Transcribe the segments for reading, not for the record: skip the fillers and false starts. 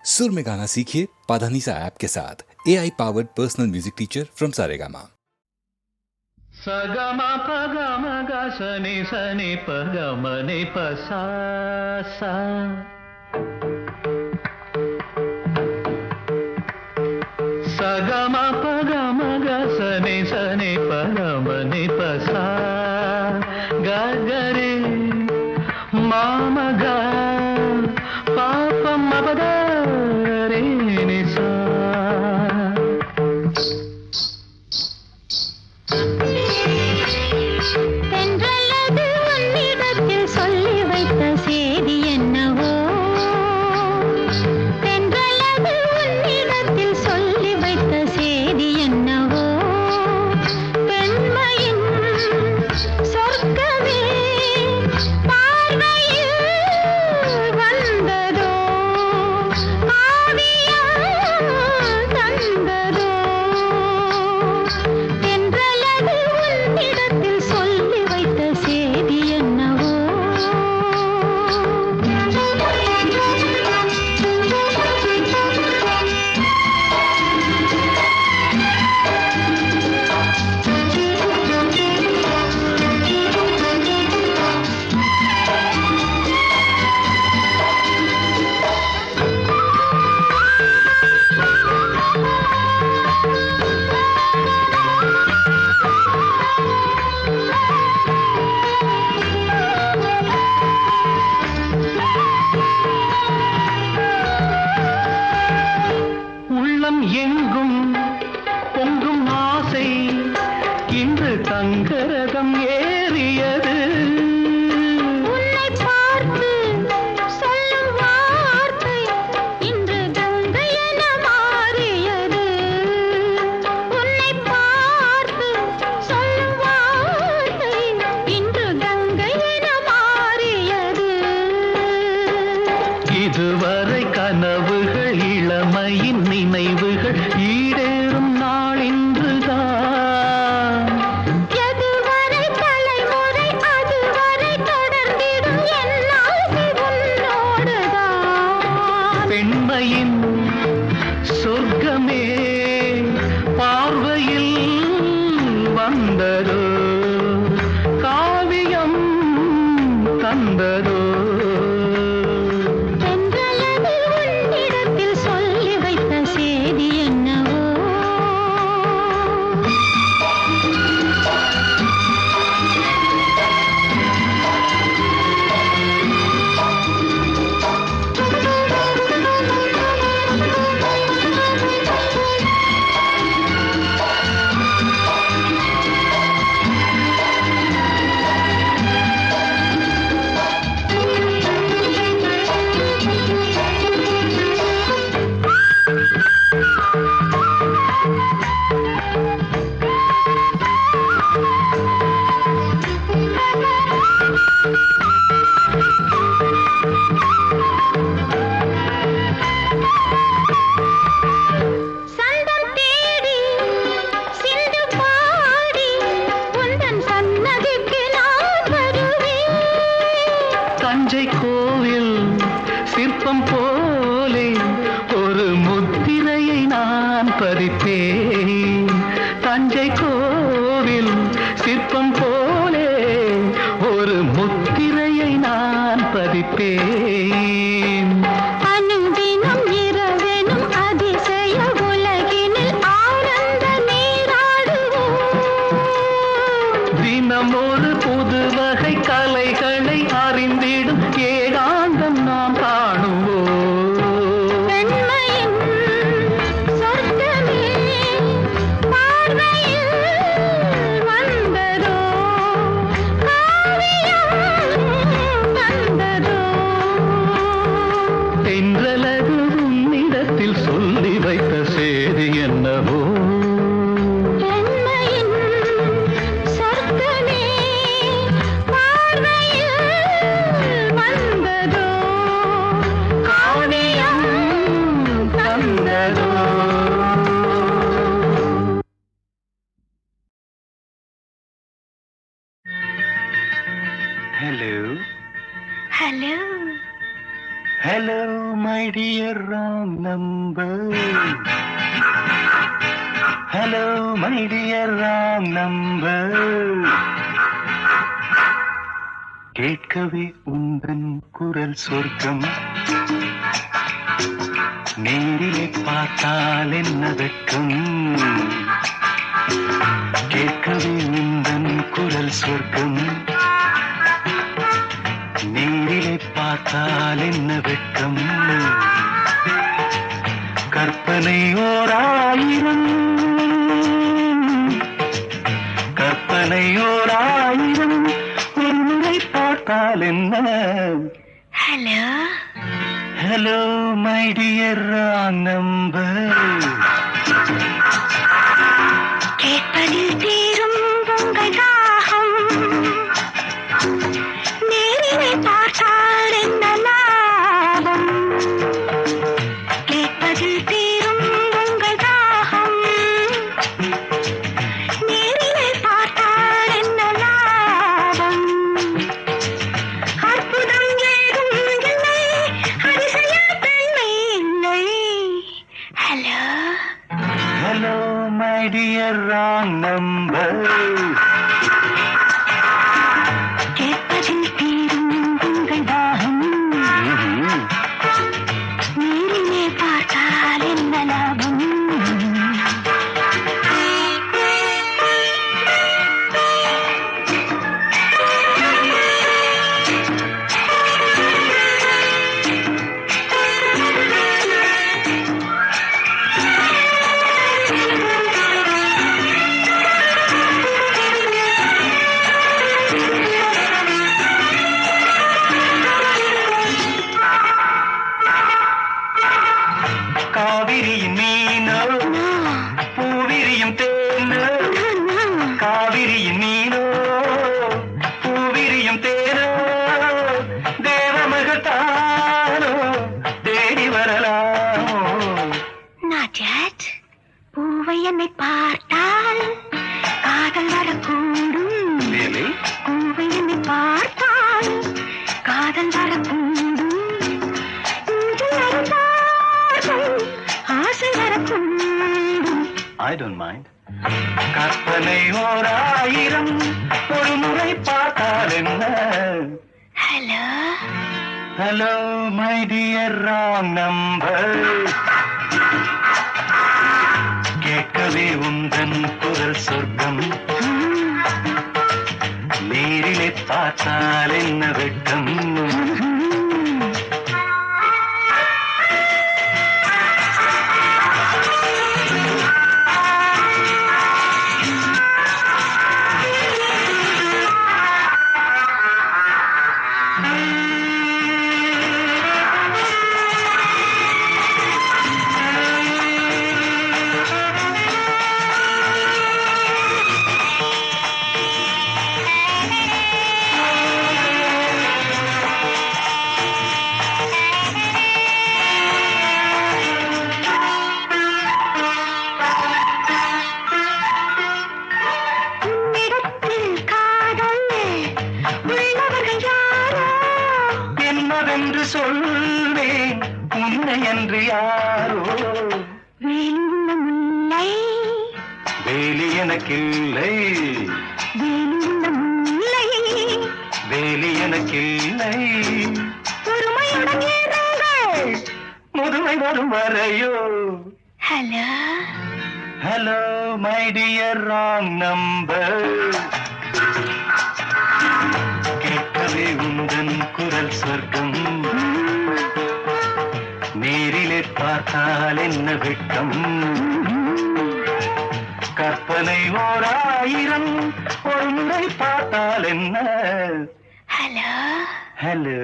सुर में गाना सीखिए पाधानीसा ऐप के साथ। AI powered personal music teacher from Saregama. सगमा पगम ग सनि सनि पगम नि प सा सा सगमा पगम ग सनि सनि पगम नि प सा ग ग रे मा म ग पा प म प द रे नि सा எங்கும் பொங்கும் ஆசை இன்று தங்கரதம் ஏறியது. உன்னை பார்த்து சொல்லும் வார்த்தை இன்று கங்கை என மாறியது. உன்னை பார்த்து சொல்லும் வார்த்தை இன்று கங்கை என மாறியது. இதுவரை கனவுகள் இளமையின் நினைவுகள் ஈடேறும் நாள் இன்றுதான். எதுவரை தலைமுறை அதுவரை தொடர்ந்திடும் என் ஆசை உன்னோடுதான். பெண்மையின் சொர்க்கமே பார்வையில் வந்ததோ, காவியம் தந்ததோ. தஞ்சை கோவில் சிற்பம் போலே ஒரு முத்திரையை நான் பதிப்பேன். தஞ்சை கோவில் சிற்பம் போலே ஒரு முத்திரையை நான் பதிப்பேன். அனுதினம் இரவெனும் அதிசய உலகினில் ஆனந்த நீராடுவோம். தினம் ஒரு புது வகை கலைகளை அறிந்திடும் ஏகாந்தம் நாம் காணுவோம். பெண்மையின் சொர்க்கமே பார்வையில் வந்ததோ, காவியம் தந்ததோ. தென்றலது உன்னிடத்தில் சொல்லி வைத்த செய்தி என்னவோ. பெண்மையின் சொர்க்கமே பார்வையில் வந்ததோ, காவியம் தந்ததோ. Hello. Hello Hello, my dear. dear wrong number. Hello my dear wrong number. கேட்கவே உந்தன் குரல் சொர்க்கம், நேரிலே பார்த்தால் என்ன வெட்கம். கேட்கவே உந்தன் குரல் சொர்க்கம், நேரிலே பார்த்தால் என்ன வெட்கம். கற்பனை ஓராயிரம், கற்பனை ஓராயிரம், ஒரு முறை பார்த்தால் என்ன. Hello hello my dear wrong number. கேட்பதில் தீரும் உங்கள் தாகம், நேரிலே பார்த்தால் என்ன லாபம். கேட்பதில் தீரும் உங்கள் தாகம், நேரிலே பார்த்தால் என்ன லாபம். அற்புதம் ஏதும் இல்லை, அதிசய தன்மை இல்லை. Hello hello my dear wrong number. கேட்பதில் தீரும் உங்கள் தாகம், நேரிலே பார்த்தால் என்ன லாபம். காவிரியின் மீனோ பூவிரியும் தேனோ, காவிரியின் மீனோ பூவிரியும் தேனோ, தேவமகள் தானோ தேடி வரலாமோ. Not yet. பூவை என்னை பார்த்தால் காதல் வரக்கூடும். Really? பூவை என்னை பார்த்தால் காதல் வரக்கூடும். ஊஞ்சல் அருந்தார்கள் ஆசை வரக்கூடும். I don't mind. கற்பனை ஓராயிரம், ஒரு முறை பார்த்தால் என்ன. Hello hello my dear wrong number. கேட்கவே உந்தன் குரல் சொர்க்கம், நேரிலே பார்த்தால் என்ன வெட்கம். உன்னிடத்தில் காதல் உள்ளவர்கள் யாரோ, என்னவென்று சொல்வேன் உன்னை என்று யாரோ. வேலுள்ள முல்லை, வேலி எனக்கில்லை, வேலுள்ள முல்லை, வேலி எனக்கில்லை. பொறுமையுடன் இருங்கள். முதுமை வரும் வரையோ. Hello hello my dear wrong number. கேட்கவே உந்தன் குரல் சொர்க்கம், நேரிலே பார்த்தால் என்ன வெட்கம். கற்பனை ஓராயிரம், ஒரு முறை பார்த்தால் என்ன. ஹலோ ஹலோ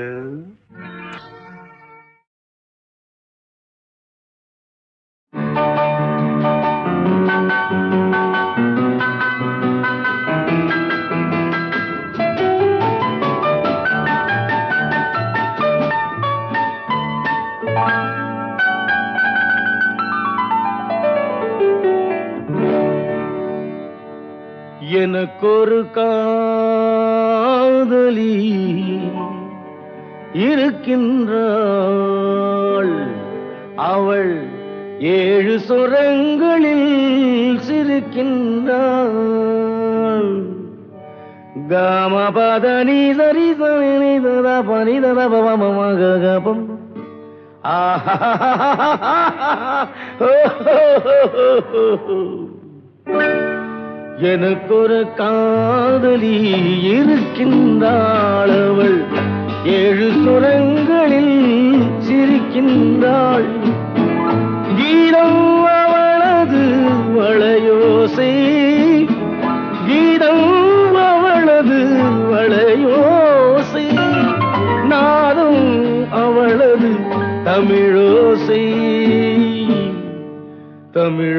எனக்கொரு காதலி இருக்கின்றாள், அவள் 7 சுரங்களில் சிரிக்கின்றாள். காமபதனி சரி சனி தத பனி தத பமகபம். எனக்கொரு காதலி இருக்கின்றாள். அவள் 7 சுரங்களில் சிரிக்கின்றாள். கீதம் அவளது வளையோசை, கீதம் அவளது வளையோசை, நாதம் அவளது தமிழோசை, தமிழோசை.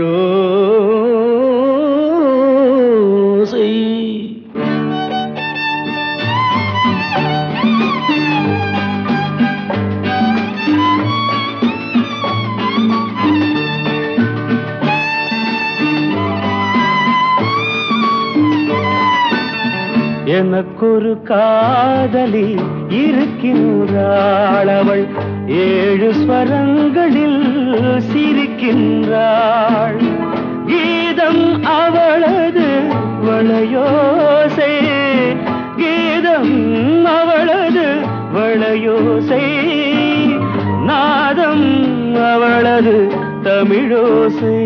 எனக்கொரு காதலி இருக்கின்றாள். அவள் 7 ஸ்வரங்களில் சிரிக்கின்றாள். கீதம் அவளது வளையோசை, கீதம் அவளது வளையோசை, நாதம் அவளது தமிழோசை,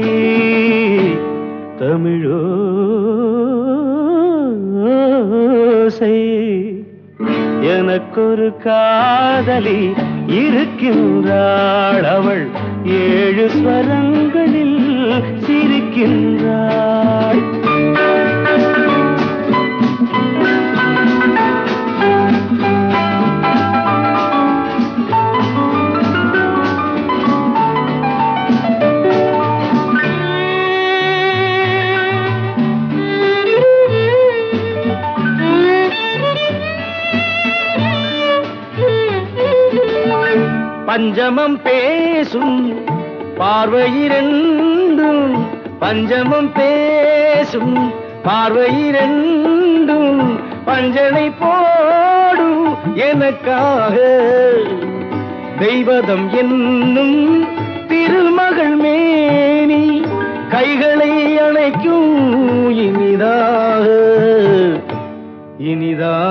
தமிழோசை. எனக்கொரு காதலி இருக்கின்றாள். அவள் 7 ஸ்வரங்களில் சிரிக்கின்றாள். பஞ்சமம் பேசும் பார்வையிரண்டும், பஞ்சமம் பேசும் பார்வையிரண்டும் பஞ்சனை போடும் எனக்காக. தெய்வதம் என்னும் திருமகள் மேனி கைகளை அணைக்கும் இனிதாக, இனிதாக.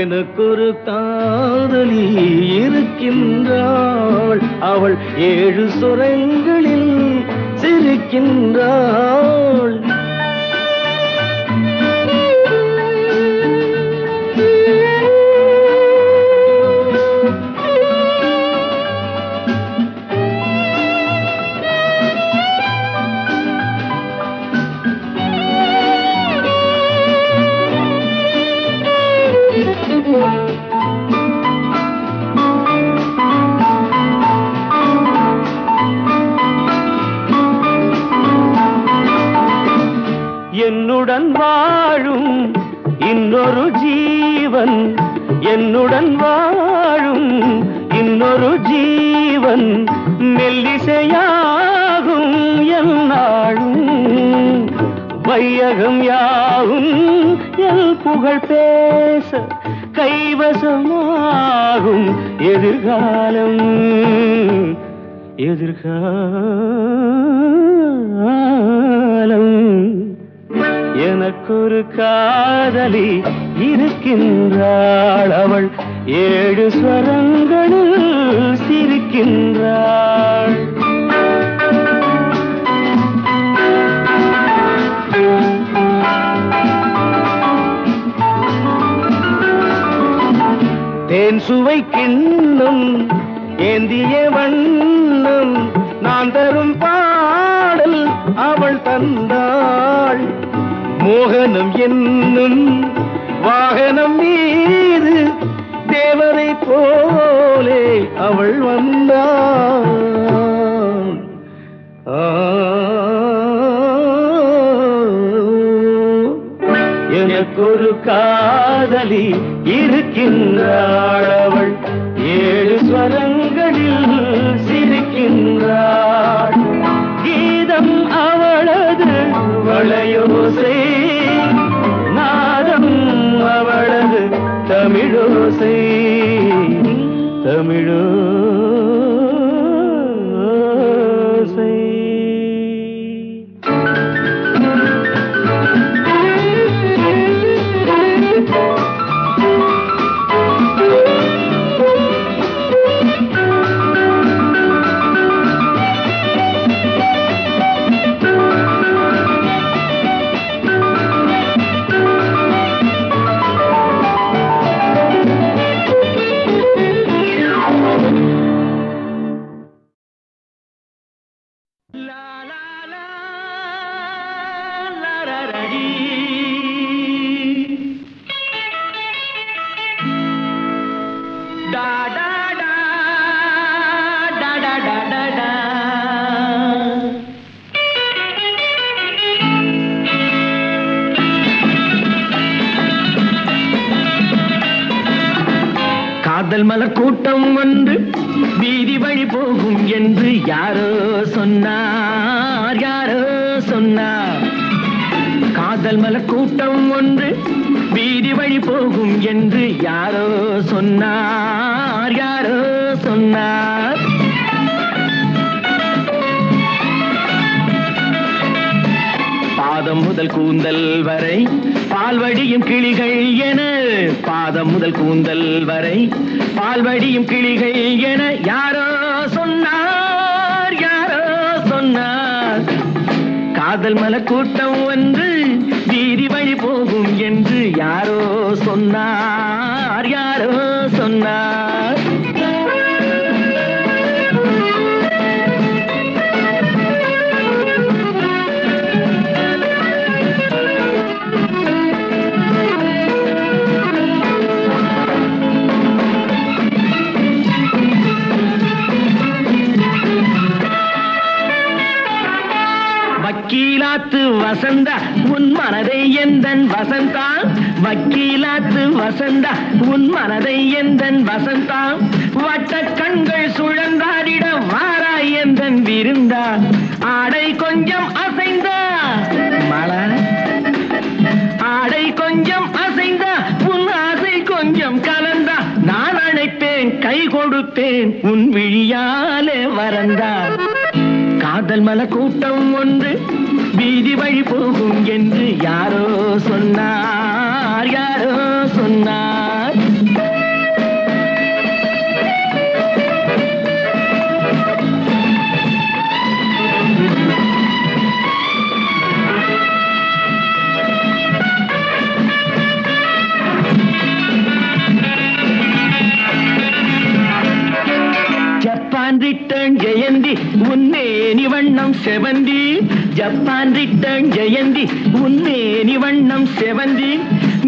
எனக்கொரு காதலி இருக்கின்றாள். அவள் 7 சுரங்களில் சிரிக்கின்றாள். என்னுடன் வாழும் இன்னொரு ஜீவன், என்னுடன் வாழும் இன்னொரு ஜீவன் மெல்லிசையாகும் என்னாலும். வையகம் யாவும் என் புகழ் பேச கைவசமாகும் எதிர்காலம், எதிர்காலம். எனக்கொரு காதலி இருக்கின்றாள். அவள் 7 ஸ்வரங்களில் சிரிக்கின்றாள். தேன் சுவை கிண்ணம் ஏந்திய வண்ணம் நான் தரும் பாடல் அவள் தந்தாள். மோகனம் என்னும் வாகனம் மீது தேவரை போலே அவள் வந்தாள். எனக்கொரு காதலி இருக்கின்றாள். அவள் 7 ஸ்வரங்களில் சிரிக்கின்றாள். கீதம் அவளது வளையோசை, நாதம் அவளது தமிழோசை. தமிழோசை. காதல் மலர் கூட்டம் ஒன்று வீதி வழி போகும் என்று யாரோ சொன்னார், யாரோ சொன்னார். காதல் மலர் கூட்டம் ஒன்று வீதி வழி போகும் என்று யாரோ சொன்னார், யாரோ சொன்னார். பாதம் முதல் கூந்தல் வரை பால்வடியும் கிளிகள் என, பாதம் முதல் கூந்தல் வரை பால்வடியும் கிளிகள் என யாரோ சொன்னார், யாரோ சொன்னார். காதல் மலர் கூட்டம் ஒன்று வீதி வழி போகும் என்று யாரோ சொன்னார், யாரோ சொன்னார். வக்கீலாத்து வசந்தா உன் மனதை எந்தன் வசந்தா, வக்கீலாத்து வசந்தா உன் மனதை எந்தன் வசந்தா. வட்ட கண்கள் சுழந்தாடிட வாராய் எந்தன் விருந்தா. ஆடை கொஞ்சம் அசைந்தா மலா, ஆடை கொஞ்சம் அசைந்தா உன் ஆசை கொஞ்சம் கலந்தா. நான் அழைப்பேன் கை கொடுப்பேன் உன் விழியாலே வரந்தா. காதல் மலர் கூட்டம் ஒன்று வீதி வழி போகும் என்று யாரோ சொன்னார், யாரோ சொன்னார். ஜப்பான் ரிட்டர்ன் ஜெயந்தி உன்னேனி வண்ணம் செவந்தி, ஜப்பான் ரிட்டர்ன் ஜெயந்தி உன்னேனி வண்ணம் செவந்தி.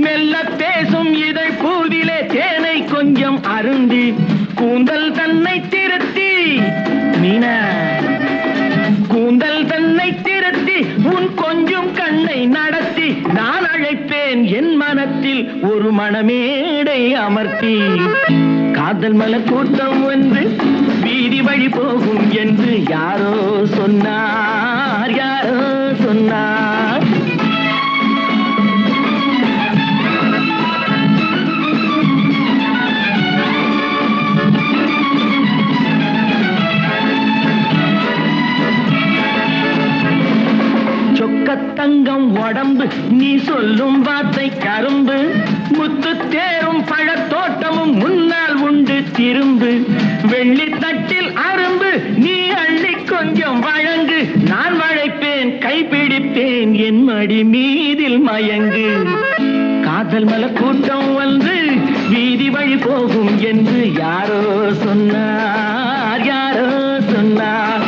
மெல்ல பேசும் இதழ் பூவிலே தேனை கொஞ்சம் அருந்தி, கூந்தல் தன்னை திருத்தி மீனா, கூந்தல் தன்னை திருத்தி உன் கொஞ்சம் கண்ணை நடத்தி. நான் அழைப்பேன் என் மனத்தில் ஒரு மணமேடை அமர்த்தி. காதல் மலர் கூட்டம் ஒன்று வீதி வழி போகும் என்று யாரோ சொன்னார், யாரோ சொன்னார். சொக்கத்தங்கம் உடம்பு நீ சொல்லும் வார்த்தை கரும்பு, முத்து தேரும் பழத்தோட்டமும் முன்னால் உண்டு திரும்பு. வெள்ளி தட்டில் அரும்பு நீ அள்ளி கொஞ்சம் வழங்கு. நான் வளைப்பேன் கைப்பிடிப்பேன் என் மடி மீதில் மயங்கு. காதல் மலர் கூட்டம் வந்து வீதி வழி போகும் என்று யாரோ சொன்னார், யாரோ சொன்னார்.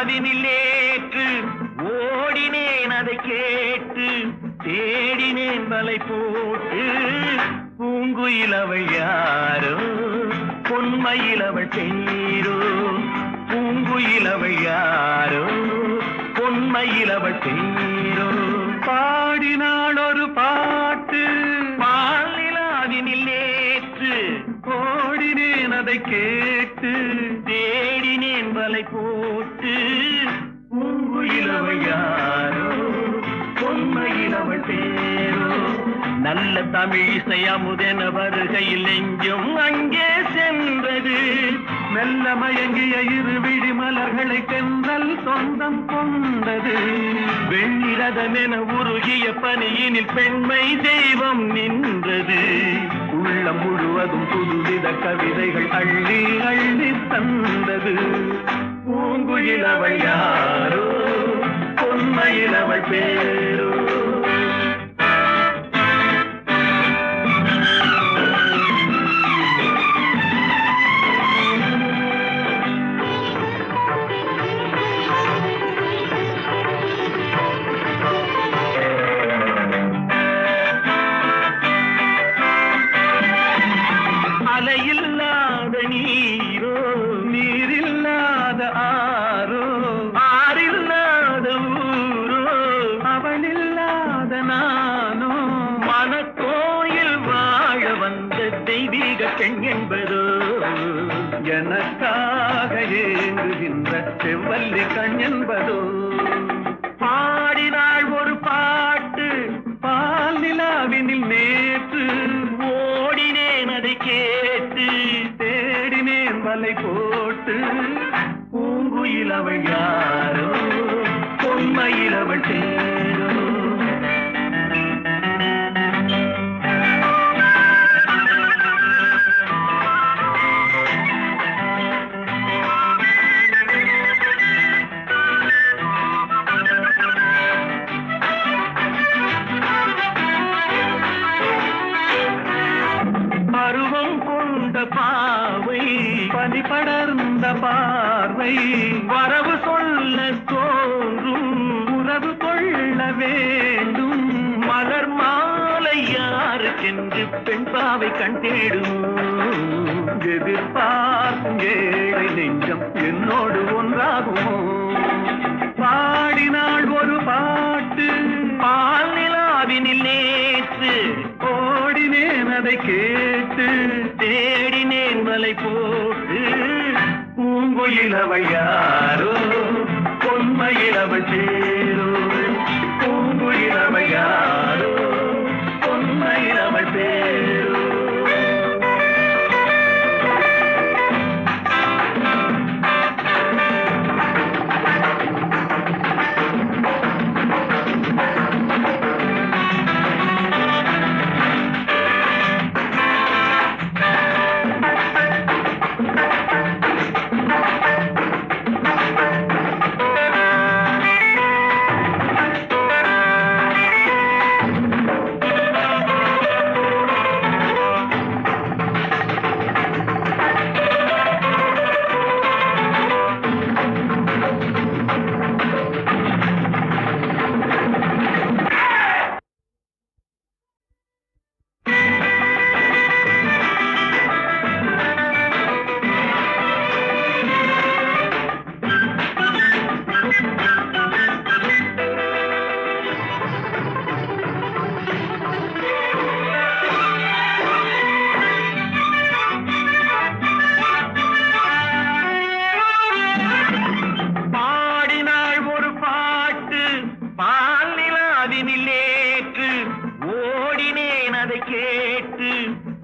நிலாவினிலேற்று ஓடினேன் அதை கேட்டு தேடினேன் வலை போட்டு பூங்குயிலவள் யாரோ பொன்மயிலவள் தேரோ பூங்குயிலவள் யாரோ பொன்மயிலவள் தேரோ பாடினாள் ஒரு பாட்டு பால் நிலாவினில் நேற்று ஓடினேன் அதை கேட்டு தேடினேன் வலை போட்டு பூங்குயிலவள் யாரோ பொன்மயிலவள் தேரோ நல்ல தமிழிசை அமுதென வருகையில் நெஞ்சும் அங்கே சென்றது மெல்ல மயங்கிய இரு விழி மலர்களை தென்றல் சொந்தம் கொண்டது வெண்ணிரதமென உருகிய பனியினில் பெண்மை தெய்வம் நின்றது உள்ளம் முழுவதும் புதுவித கவிதைகள் அள்ளி அள்ளி தந்தது பூங்குயிலவள் யாரோ பொன்மயிலவள் பேரோ அலையில்லாத நீரோ நீரில்லாத ஆரோ ஆறில்லாத ஊரோ அவளில்லாத நானோ மனக்கோயில் வாழ வந்த தெய்வீக பெண் என்பதோ எனக்காக ஏங்குகின்ற செவ்வல்லி கண் என்பதோ பாடினாள் ஒரு பாட்டு பால் நிலாவினில் நேற்று ஓடினேன் அதை கேட்டு தேடினேன் வலை போட்டு பூங்குயிலவள் யாரோ பொன்மயிலவள் தேரோ பருவம் கொண்ட பாவை பனி படர்ந்த பார்வை வரவு சொல்ல தோன்றும் உறவு கொள்ள வேண்டும் மலர் மாலை யாருக்கென்று பெண் பாவை கண் தேடும் எதிர்பார்க்கும் ஏழை நெஞ்சம் என்னோடு ஒன்றாகுமோ பாடினாள் ஒரு பாட்டு பால் நிலாவினில் நேற்று ஓடினேன் அதை கேட்டு தேடினேன் வலை போட்டு பூங்குயிலவள் யாரோ பொன்மயிலவள் சேரோ பூங்குயிலவள் யாரோ பொன்மயிலவள் பேரோ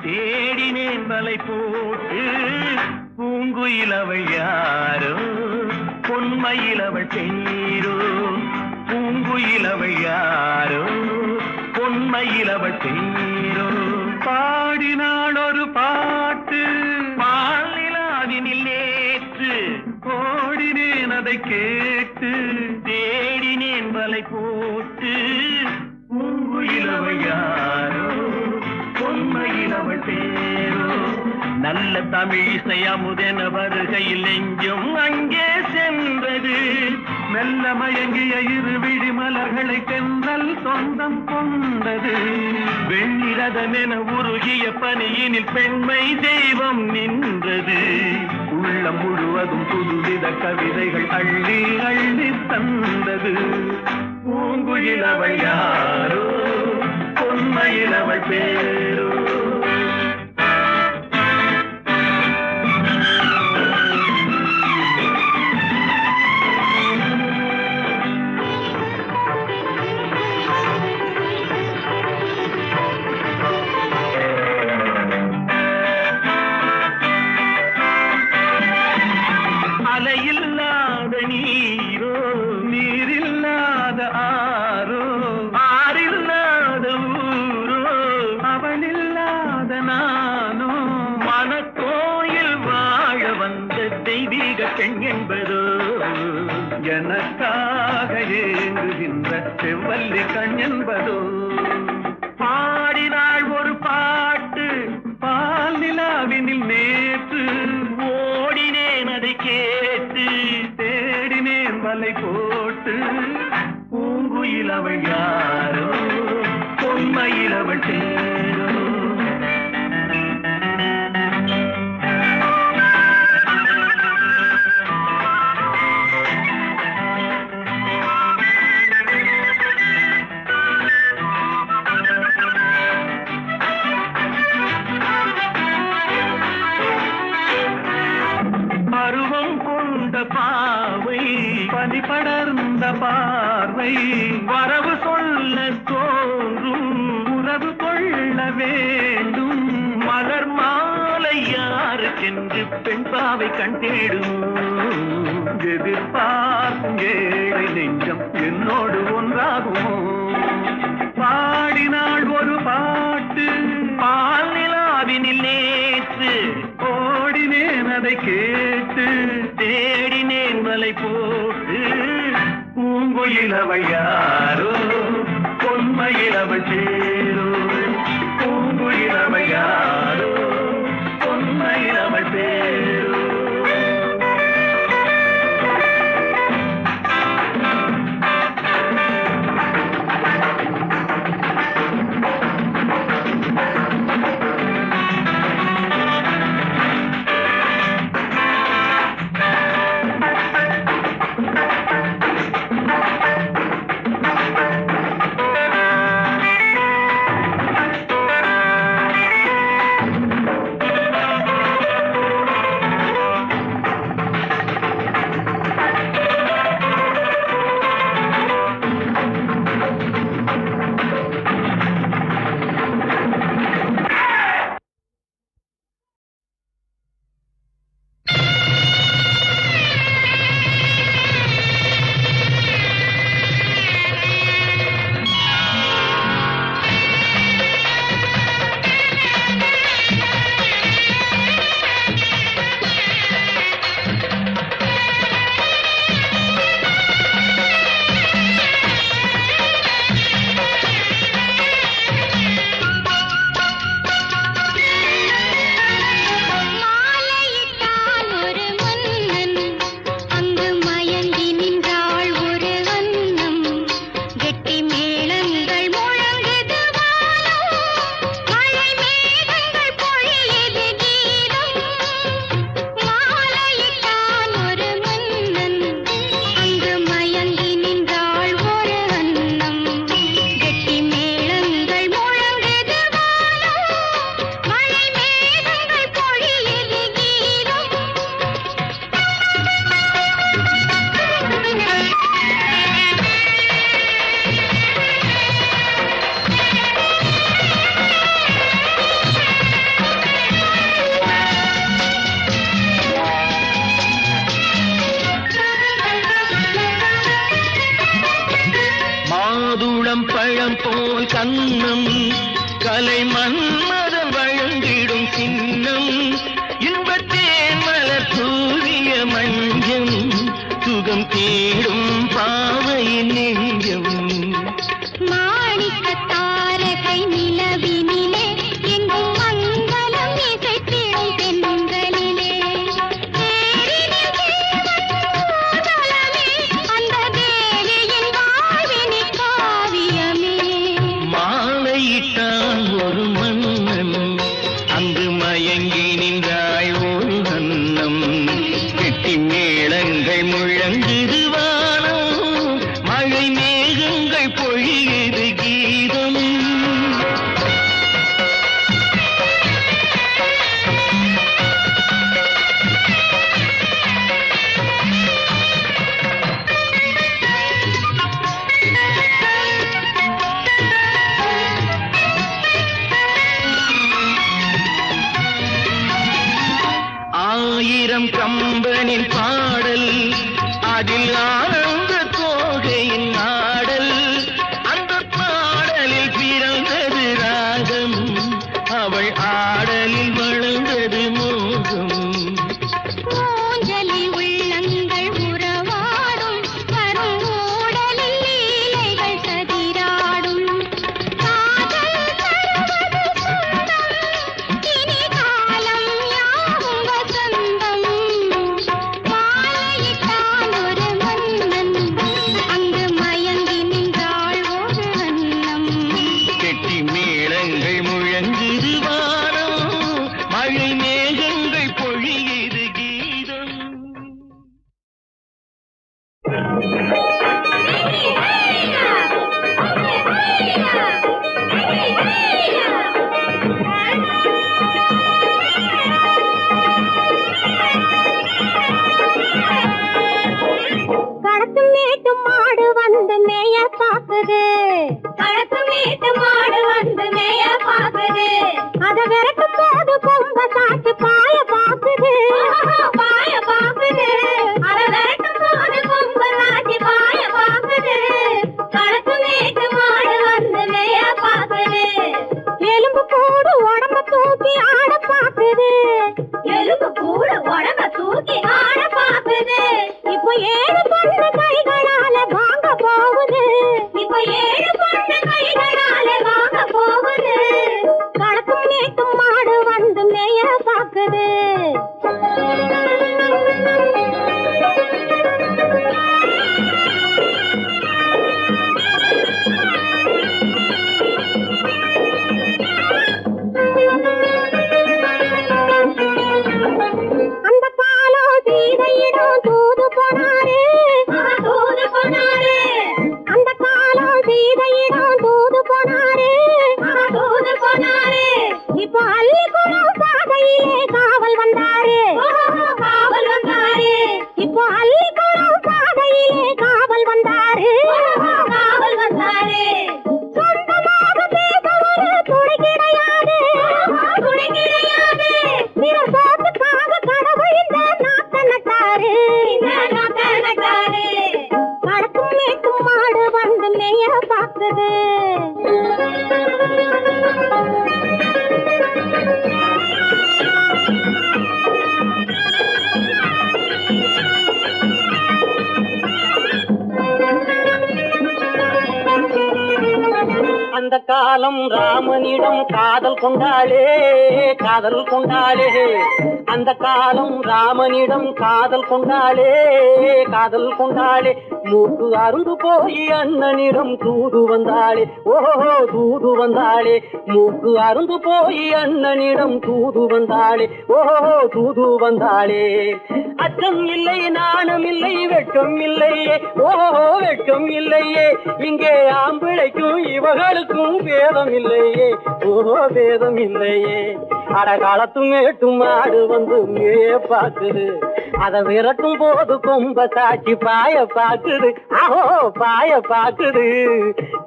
தேடினேன் வலை போட்டு பூங்குயிலவள் யாரோ பொன்மயிலவள் தேரோ பூங்குயிலவள் யாரோ பொன்மயிலவள் தேரோ பாடினாள் ஒரு பாட்டு பால் நிலாவினில் நேற்று ஓடினேன் அதை கேட்டு தேடினேன் வலை போட்டு பூங்குயிலவள் யாரோ பொன்மயிலவள் பேரோ நல்ல தமிழிசை அமுதென வருகையில் நெஞ்சும் அங்கே சென்றது மெல்ல மயங்கிய இரு விழி மலர்களை தென்றல் சொந்தம் கொண்டது. வெண்ணிரதமென உருகிய பனியினில் பெண்மை தெய்வம் நின்றது. உள்ளம் முழுவதும் புதுவித கவிதைகள் அள்ளி அள்ளி தந்தது. பூங்குயில் அவள் யாரோ, பொன்மையில் அவள் பேரோ. அலையில்லாத நீரோ, நீரில்லாத ஆரோ, ஆறில்லாத ஊரோ, அவளில்லாத நானோ. மனக்கோயில் வாழ வந்த தெய்வீக பெண் என்பதோ, எனக்காக ஏங்குகின்ற செவ்வல்லி கண் என்பதோ. பாடினாள் ஒரு பாட்டு பால் நிலாவினில் நேற்று. ஓடினேன் அதை கேட்டு, தேடினேன் வலை போட்டு. பூங்குயில் அவள் யாரோ, பொன்மையில் அவள் தேரோ. பருவம் கொண்ட பாவை, பனி படர்ந்த பார்வை, வரவு சொல்ல தோன்றும், உறவு கொள்ள வேண்டும். மலர் மாலை யாருக்கென்று பெண் பாவை கண் தேடும். எதிர்பார்க்கும் ஏழை நெஞ்சம் என்னோடு ஒன்றாகுமோ. பாடினாள் ஒரு பாட்டு பால் நிலாவினில் நேற்று. ஓடினேன் அதை கேட்டு, தேடினேன் வலை போட்டு. பூங்குயில் அவள் யாரோ, பொன்மையில் அவள் சேரோ. பூங்குயில் அவள் யாரோ, பொன்மையில் அவள் பேரோ. பழம் போல் கண்ணம் கலை மன்மதன் வழங்கிடும் சின்னம் இன்பத்தேன் மலர் சூரிய மஞ்சம் சுகம் தேடும் பாவையின் நெஞ்சம் மாணிக்க தாரகை நிலவினிலே எங்கும் மங்களம் இசைத்திடும் தென்றலிலே தேரினில் ஜீவன் ஊதலமே அந்த கைமீலங்கள் முழங்குது வானம், மழை மேகங்கள் பொழியுது கீதம். ஆயிரம் கம்பனின் பாடல், அதில் ஆனந்த தோகையின் ஆடல், அந்த பாடலில் பிறந்தது ராகம், அவள் ஆடலில் வளர்ந்தது மோகம். ஊஞ்சலில் உள்ளங்கள் உறவாடும், வரும் ஊடலில் லீலைகள் சதிராடும். காதல் தருவது சொந்தம், இனி காலம் யாவும் வசந்தம். மாலையிட்டான் ஒரு மன்னன், அங்கு மயங்கி நின்றாள் ஒரு வண்ணம். கெட்டி மேளங்கள் முழங்குது வானம், மழை மேகங்கள் பொழியுது கீதம். கடத்து மேட்டு மாடு வந்து மேய பாக்குது, கடத்து மேட்டு மாடு வந்து மேய பாக்குது. அத விரட்டும் போது கொம்ப சாச்சு பாய பாக்குது, பாய பாக்குது. அத விரட்டும் போது கொம்ப சாச்சு பாய பாக்குது. கடத்து மேட்டு மாடு வந்து மேய பாக்குது. எலும்பு கூடு உடம்ப தூக்கி ஆட பாக்குது, எலும்பு கூடு உடம்ப தூக்கி ஆட பாக்குது. இப்போ ஏழு பொண்ணு கைகளால வாங்க போகுது, இப்போ ஏழு பொண்ணு கைகளால வாங்க போகுது. களத்தும் மேட்டும் மாடு வந்து மேய பாக்குது. அந்த காலம் சீதையிடம் தூது போனாரு, தூது போனாரு. அந்த காலம் சீதையிடம் தூது போனாரு, தூது போனாரு. இப்போ அள்ளிக்குளம் பாதையிலே காவல் வந்தாரு, காவல் வந்தாரு. இப்போ அள்ளிக்குளம் பாதையிலே காவல் வந்தாரு, காவல் வந்தாரு. சொந்தமாக பேச ஒரு துணை கிடையாது, துணை கிடையாது. பிற சோத்துக்காக கடவுள் இந்த நாட்டை நட்டாரு, இந்த நாட்டை நட்டாரு. கடத்தும் மேட்டும் மாடு வந்து மேய பாக்குது. அந்த காலம் ராமனிடம் காதல் கொண்டாளே, காதல் கொண்டாளே. அந்த காலம் ராமனிடம் காதல் கொண்டாளே, காதல் கொண்டாளே. மூக்கு அருந்து போய் அண்ணனிடம் தூது வந்தாளே, ஓஹோ தூது வந்தாளே. மூக்கு அருந்து போய் அண்ணனிடம் தூது வந்தாளே, ஓஹோ தூது வந்தாளே. அச்சம் இல்லை, நாணம் இல்லை, வெட்கம் இல்லையே, ஓஹோ வெட்கம் இல்லையே. இங்கே ஆம்பிளைக்கும் இவர்களுக்கும் வேதம் இல்லையே, ஓஹோ வேதம் இல்லையே. அடகாலத்தும் மேட்டும் மாடு வந்து மேய பாக்குது, அத விரட்டும் போது கொம்ப சாட்சி பாய பாக்குது, ஆஹோ பாய பாக்குது.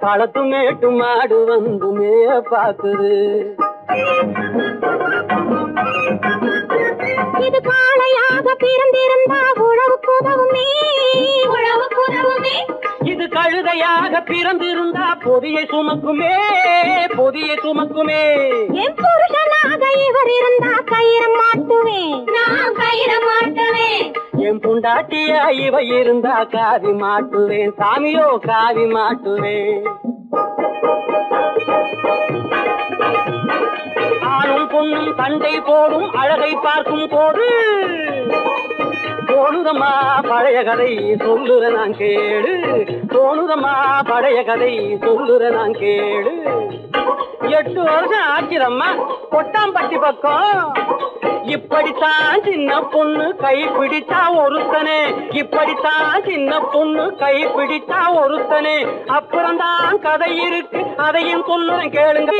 களத்தும் மேட்டும் மாடு வந்து மேய பாக்குது. இது காளையாக பிறந்திருந்தா உழவுக்கு உதவுமே, உழவுக்கு உதவுமே. இது கழுதையாக பிறந்திருந்தா பொதியை சுமக்குமே, பொதியை சுமக்குமே. என் புருஷனாக இவர் இருந்தா கயிறு மாட்டுவேன், நான் கயிறு மாட்டுவேன். என் புண்டாட்டியா இவ இருந்தா காவி மாட்டுவேன், சாமியோ காவி மாட்டுவேன். ஆணும் பொண்ணும் சண்டை போடும் அழகை பார்க்கும் போது தோணுதம்மா பழைய கதை சொல்லுற நான் கேளு தோணுதம்மா பழைய கதை சொல்லுற நான் கேளு 8 வருஷம் ஆச்சுதம்மா கொட்டாம்பட்டி பக்கம் இப்படித்தான் சின்ன பொண்ணு கை பிடித்தா ஒருத்தனே இப்படித்தான் சின்ன பொண்ணு கை பிடித்தா ஒருத்தனே அப்புறம்தான் கதை இருக்கு அதையும் சொல்லுறேன் கேளுங்க